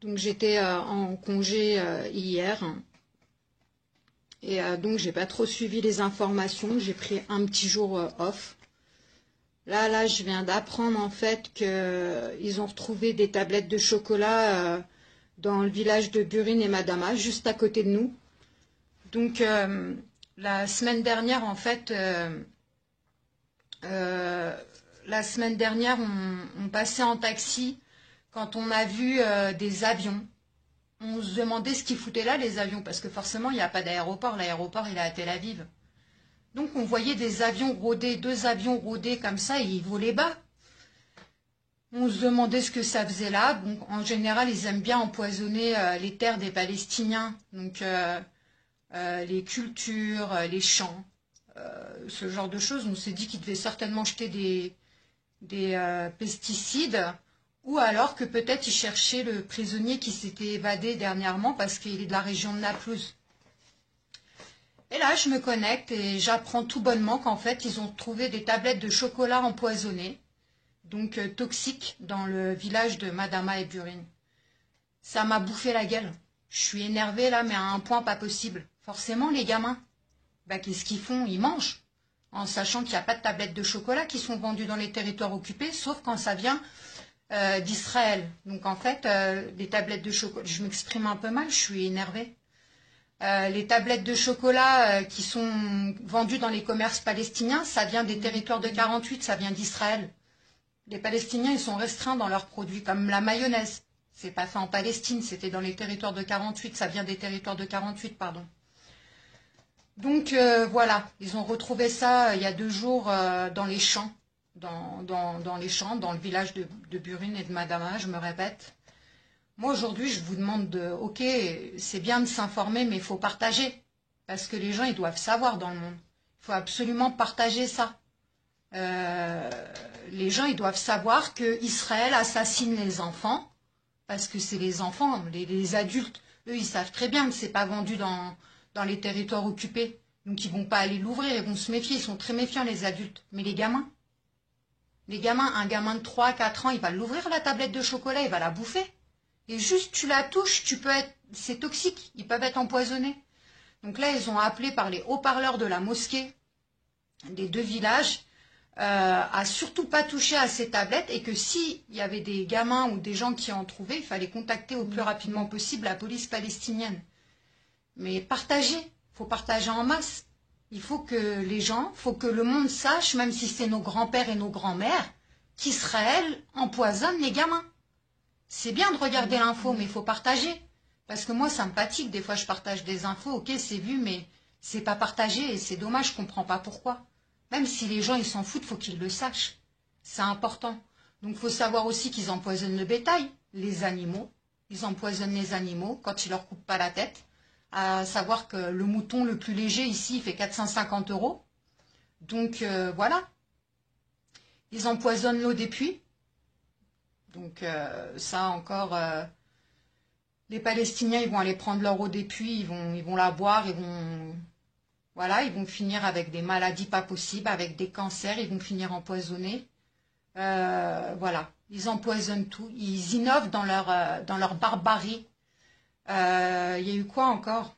Donc j'étais en congé hier et donc j'ai pas trop suivi les informations. J'ai pris un petit jour off. Là, je viens d'apprendre en fait que ils ont retrouvé des tablettes de chocolat dans le village de Burine et Madama, juste à côté de nous. Donc la semaine dernière en fait, on passait en taxi quand on a vu des avions. On se demandait ce qu'ils foutaient là, les avions, parce que forcément, il n'y a pas d'aéroport. L'aéroport, il est à Tel Aviv. Donc, on voyait des avions rôder, 2 avions rôder comme ça, et ils volaient bas. On se demandait ce que ça faisait là. Bon, en général, ils aiment bien empoisonner les terres des Palestiniens. Donc, les cultures, les champs, ce genre de choses. On s'est dit qu'ils devaient certainement jeter des pesticides, ou alors que peut-être ils cherchaient le prisonnier qui s'était évadé dernièrement parce qu'il est de la région de Naplouse. Et là, je me connecte et j'apprends tout bonnement qu'en fait, ils ont trouvé des tablettes de chocolat empoisonnées, donc toxiques, dans le village de Madama et Burine. Ça m'a bouffé la gueule. Je suis énervée là, mais à un point pas possible. Forcément, les gamins, bah, qu'est-ce qu'ils font? Ils mangent, en sachant qu'il n'y a pas de tablettes de chocolat qui sont vendues dans les territoires occupés, sauf quand ça vient d'Israël. Donc en fait, les tablettes de chocolat, je m'exprime un peu mal, je suis énervée. Les tablettes de chocolat qui sont vendues dans les commerces palestiniens, ça vient des territoires de 48, ça vient d'Israël. Les Palestiniens, ils sont restreints dans leurs produits, comme la mayonnaise. C'est pas fait en Palestine, c'était dans les territoires de 48, ça vient des territoires de 48, pardon. Donc voilà, ils ont retrouvé ça il y a 2 jours dans les champs, dans les champs, dans le village de Burine et de Madama, je me répète. Moi aujourd'hui, je vous demande ok, c'est bien de s'informer, mais il faut partager, parce que les gens, ils doivent savoir dans le monde. Il faut absolument partager ça. Les gens, ils doivent savoir que Israël assassine les enfants, parce que c'est les enfants, les adultes, eux, ils savent très bien que c'est pas vendu dans les territoires occupés. Donc ils vont pas aller l'ouvrir, ils vont se méfier, ils sont très méfiants les adultes. Mais les gamins, un gamin de 3 à 4 ans, il va l'ouvrir la tablette de chocolat, il va la bouffer. Et juste tu la touches, c'est toxique, ils peuvent être empoisonnés. Donc là, ils ont appelé par les haut-parleurs de la mosquée des 2 villages à surtout pas toucher à ces tablettes et que s'il y avait des gamins ou des gens qui en trouvaient, il fallait contacter au plus rapidement possible la police palestinienne. Mais partager, faut partager en masse. Il faut que les gens, faut que le monde sache, même si c'est nos grands-pères et nos grands-mères, qu'Israël empoisonne les gamins. C'est bien de regarder l'info, mais il faut partager. Parce que moi, ça me fatigue. Des fois, je partage des infos, ok, c'est vu, mais c'est pas partagé et c'est dommage, je comprends pas pourquoi. Même si les gens, ils s'en foutent, faut qu'ils le sachent. C'est important. Donc, il faut savoir aussi qu'ils empoisonnent le bétail, les animaux. Ils empoisonnent les animaux quand ils leur coupent pas la tête. À savoir que le mouton le plus léger ici, il fait 450 €. Donc, voilà. Ils empoisonnent l'eau des puits. Donc, ça encore... les Palestiniens, ils vont aller prendre leur eau des puits, ils vont la boire, voilà, ils vont finir avec des maladies pas possibles, avec des cancers, ils vont finir empoisonnés. Voilà, ils empoisonnent tout, ils innovent dans leur barbarie. Il y a eu quoi encore?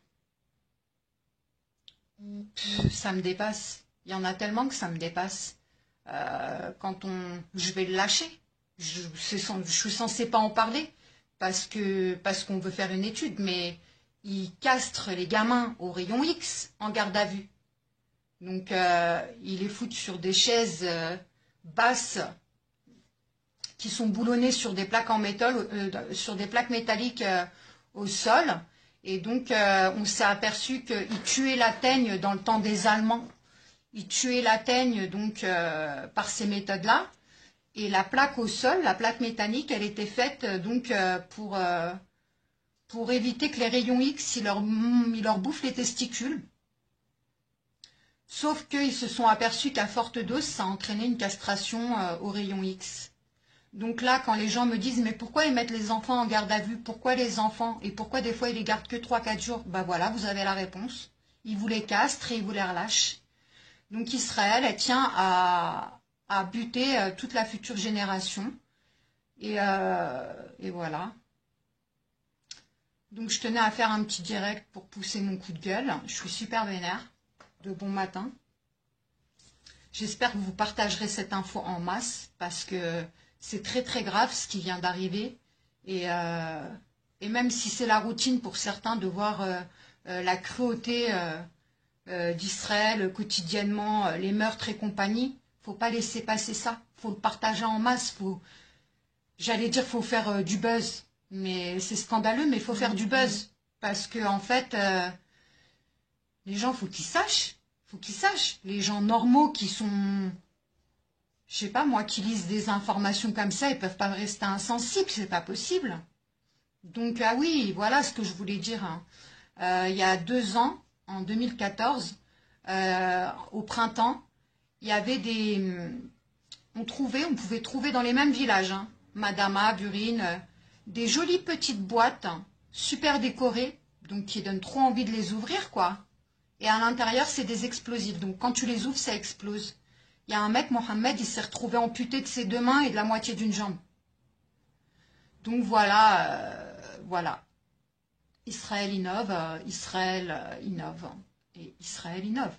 Ça me dépasse. Il y en a tellement que ça me dépasse. Je vais le lâcher. Je suis censée pas en parler parce qu'on veut faire une étude, mais ils castrent les gamins au rayon X en garde à vue. Donc ils les foutent sur des chaises basses qui sont boulonnées sur des plaques en métal, sur des plaques métalliques au sol. Et donc on s'est aperçu qu'ils tuaient la teigne dans le temps des Allemands. Ils tuaient la teigne donc par ces méthodes-là. Et la plaque au sol, la plaque métallique, elle était faite donc pour éviter que les rayons X, ils leur bouffent les testicules. Sauf qu'ils se sont aperçus qu'à forte dose, ça entraînait une castration aux rayons X. Donc là, quand les gens me disent « Mais pourquoi ils mettent les enfants en garde à vue? Pourquoi les enfants? Et pourquoi des fois ils les gardent que 3-4 jours ?» Ben voilà, vous avez la réponse. Ils vous les castrent et ils vous les relâchent. Donc Israël, elle tient à buter toute la future génération. Et voilà. Donc je tenais à faire un petit direct pour pousser mon coup de gueule. Je suis super vénère. De bon matin. J'espère que vous partagerez cette info en masse parce que c'est très très grave ce qui vient d'arriver. Et même si c'est la routine pour certains de voir la cruauté d'Israël quotidiennement, les meurtres et compagnie, faut pas laisser passer ça. Faut le partager en masse. J'allais dire faut faire du buzz, mais c'est scandaleux, mais il faut faire du buzz parce que en fait, les gens faut qu'ils sachent, les gens normaux qui sont, je sais pas moi, qui lisent des informations comme ça, ils peuvent pas rester insensibles, c'est pas possible. Donc ah oui, voilà ce que je voulais dire. Hein. Il y a 2 ans, en 2014, au printemps, il y avait on pouvait trouver dans les mêmes villages, hein, Madama, Burine, des jolies petites boîtes, hein, super décorées, donc qui donnent trop envie de les ouvrir, quoi. Et à l'intérieur, c'est des explosifs. Donc quand tu les ouvres, ça explose. Il y a un mec, Mohamed, il s'est retrouvé amputé de ses 2 mains et de la moitié d'une jambe. Donc voilà, voilà. Israël innove, Israël innove. Et Israël innove.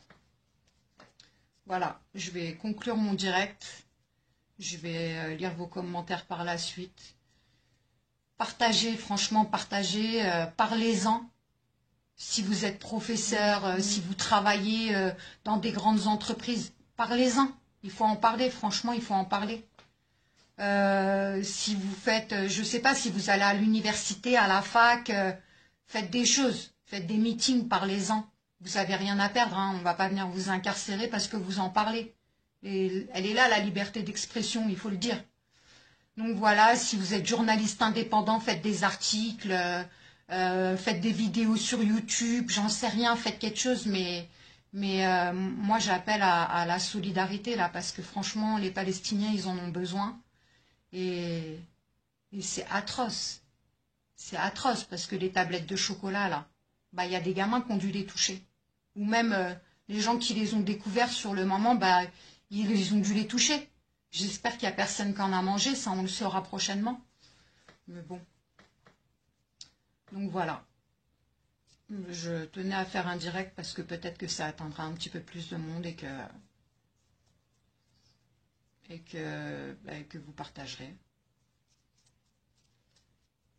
Voilà, je vais conclure mon direct. Je vais lire vos commentaires par la suite. Partagez, franchement, partagez, parlez-en. Si vous êtes professeur, si vous travaillez dans des grandes entreprises, parlez-en. Il faut en parler, franchement, il faut en parler. Si vous faites, je ne sais pas, si vous allez à l'université, à la fac, faites des choses, faites des meetings, parlez-en. Vous n'avez rien à perdre, hein, on ne va pas venir vous incarcérer parce que vous en parlez. Et elle est là, la liberté d'expression, il faut le dire. Donc voilà, si vous êtes journaliste indépendant, faites des articles, faites des vidéos sur YouTube, j'en sais rien, faites quelque chose, mais moi j'appelle à la solidarité là, parce que franchement, les Palestiniens, ils en ont besoin. Et c'est atroce. C'est atroce, parce que les tablettes de chocolat là, bah il y a des gamins qui ont dû les toucher. Ou même les gens qui les ont découverts sur le moment, bah ils ont dû les toucher. J'espère qu'il n'y a personne qui en a mangé, ça on le saura prochainement. Mais bon. Donc voilà. Je tenais à faire un direct parce que peut-être que ça atteindra un petit peu plus de monde et que vous partagerez.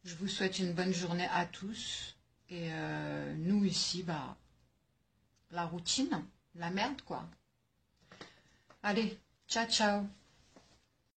Je vous souhaite une bonne journée à tous. Et nous ici, bah, la routine, la merde quoi. Allez, ciao ciao.